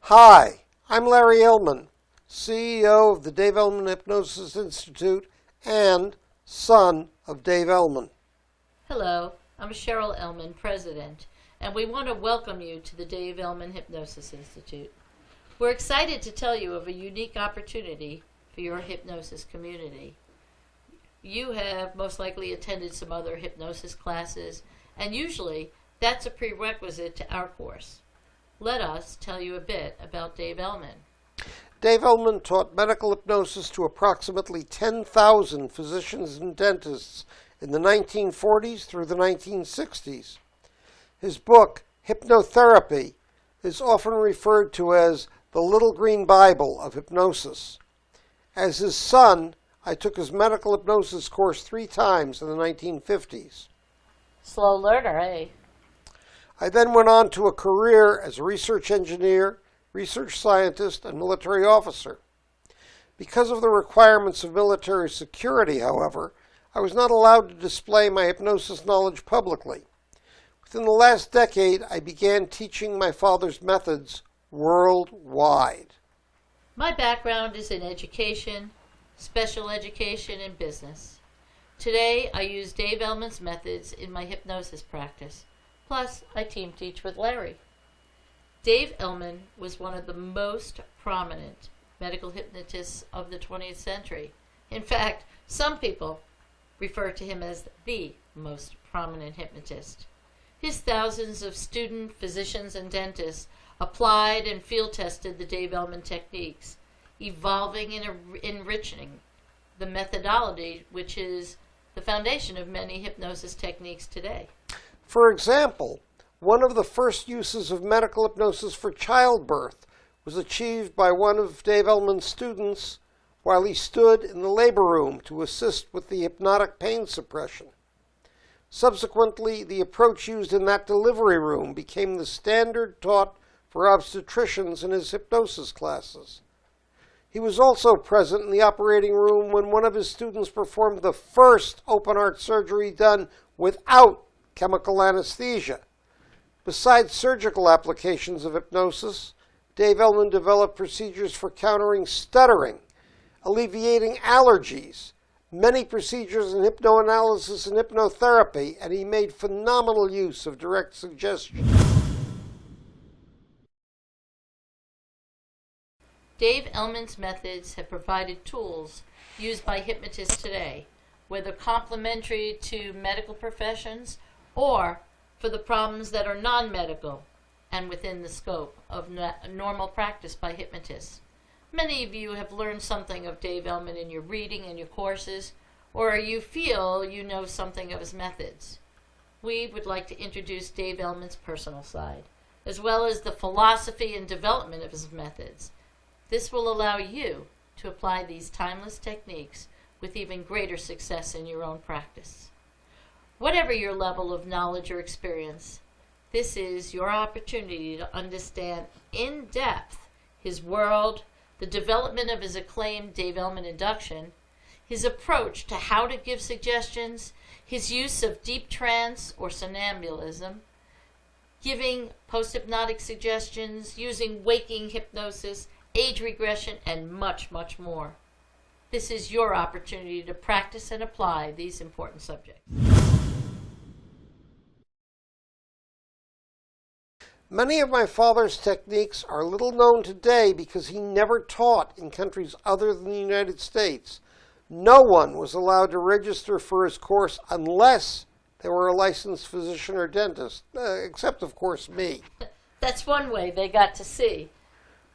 Hi, I'm Larry Elman, CEO of the Dave Elman Hypnosis Institute and son of Dave Elman. Hello, I'm Cheryl Elman, President, and we want to welcome you to the Dave Elman Hypnosis Institute. We're excited to tell you of a unique opportunity for your hypnosis community. You have most likely attended some other hypnosis classes, and usually that's a prerequisite to our course. Let us tell you a bit about Dave Elman. Dave Elman taught medical hypnosis to approximately 10,000 physicians and dentists in the 1940s through the 1960s. His book, Hypnotherapy, is often referred to as the Little Green Bible of Hypnosis. As his son, I took his medical hypnosis course 3 times in the 1950s. Slow learner, eh? I then went on to a career as a research engineer, research scientist, and military officer. Because of the requirements of military security, however, I was not allowed to display my hypnosis knowledge publicly. Within the last decade, I began teaching my father's methods worldwide. My background is in education, special education, and business. Today, I use Dave Elman's methods in my hypnosis practice. Plus, I team teach with Larry. Dave Elman was one of the most prominent medical hypnotists of the 20th century. In fact, some people refer to him as the most prominent hypnotist. His thousands of student physicians and dentists applied and field tested the Dave Elman techniques, evolving and enriching the methodology which is the foundation of many hypnosis techniques today. For example, one of the first uses of medical hypnosis for childbirth was achieved by one of Dave Elman's students while he stood in the labor room to assist with the hypnotic pain suppression. Subsequently, the approach used in that delivery room became the standard taught for obstetricians in his hypnosis classes. He was also present in the operating room when one of his students performed the first open-heart surgery done without chemical anesthesia. Besides surgical applications of hypnosis, Dave Elman developed procedures for countering stuttering, alleviating allergies, many procedures in hypnoanalysis and hypnotherapy, and he made phenomenal use of direct suggestion. Dave Elman's methods have provided tools used by hypnotists today, whether complementary to medical professions or for the problems that are non-medical and within the scope of normal practice by hypnotists. Many of you have learned something of Dave Elman in your reading and your courses, or you feel you know something of his methods. We would like to introduce Dave Elman's personal side, as well as the philosophy and development of his methods. This will allow you to apply these timeless techniques with even greater success in your own practice. Whatever your level of knowledge or experience, this is your opportunity to understand in depth his world, the development of his acclaimed Dave Elman induction, his approach to how to give suggestions, his use of deep trance or somnambulism, giving post-hypnotic suggestions, using waking hypnosis, age regression, and much, much more. This is your opportunity to practice and apply these important subjects. Many of my father's techniques are little known today because he never taught in countries other than the United States. No one was allowed to register for his course unless they were a licensed physician or dentist, except, of course, me. That's one way they got to see.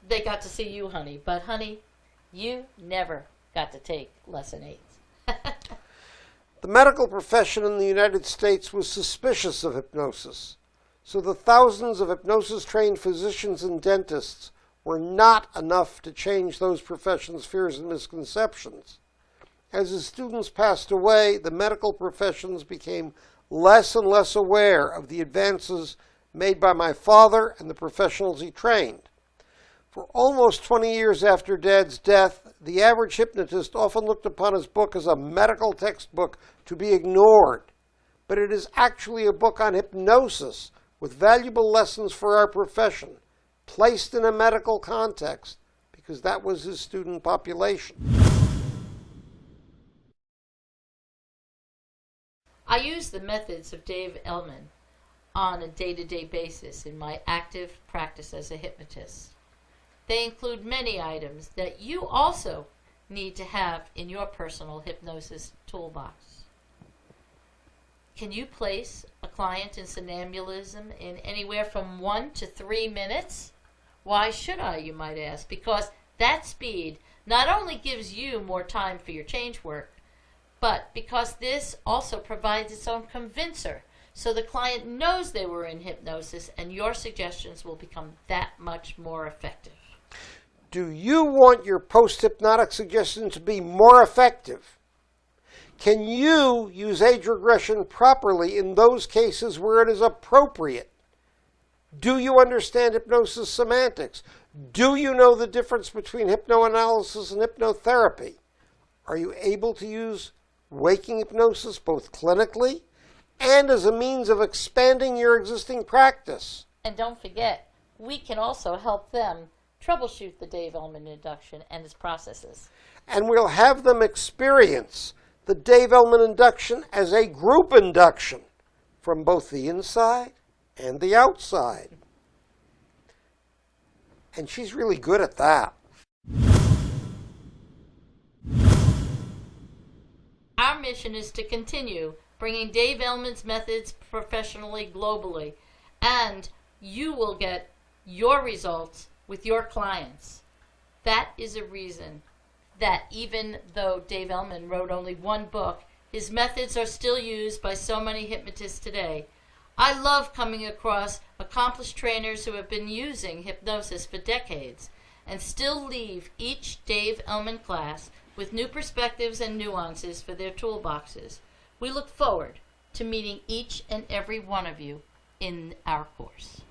They got to see you, honey. But, honey, you never got to take lesson 8. The medical profession in the United States was suspicious of hypnosis. So the thousands of hypnosis-trained physicians and dentists were not enough to change those professions' fears and misconceptions. As his students passed away, the medical professions became less and less aware of the advances made by my father and the professionals he trained. For almost 20 years after Dad's death, the average hypnotist often looked upon his book as a medical textbook to be ignored. But it is actually a book on hypnosis with valuable lessons for our profession. placed in a medical context, because that was his student population. I use the methods of Dave Elman on a day-to-day basis in my active practice as a hypnotist. They include many items that you also need to have in your personal hypnosis toolbox. Can you place a client in somnambulism in anywhere from 1 to 3 minutes? Why should I, you might ask? Because that speed not only gives you more time for your change work, but because this also provides its own convincer, so the client knows they were in hypnosis and your suggestions will become that much more effective. Do you want your post-hypnotic suggestions to be more effective? Can you use age regression properly in those cases where it is appropriate? Do you understand hypnosis semantics? Do you know the difference between hypnoanalysis and hypnotherapy? Are you able to use waking hypnosis both clinically and as a means of expanding your existing practice? And don't forget, we can also help them troubleshoot the Dave Elman induction and its processes. And we'll have them experience the Dave Elman induction as a group induction from both the inside and the outside. And she's really good at that. Our mission is to continue bringing Dave Elman's methods professionally globally, and you will get your results with your clients. That is a reason that even though Dave Elman wrote only one book, his methods are still used by so many hypnotists today. I love coming across accomplished trainers who have been using hypnosis for decades and still leave each Dave Elman class with new perspectives and nuances for their toolboxes. We look forward to meeting each and every one of you in our course.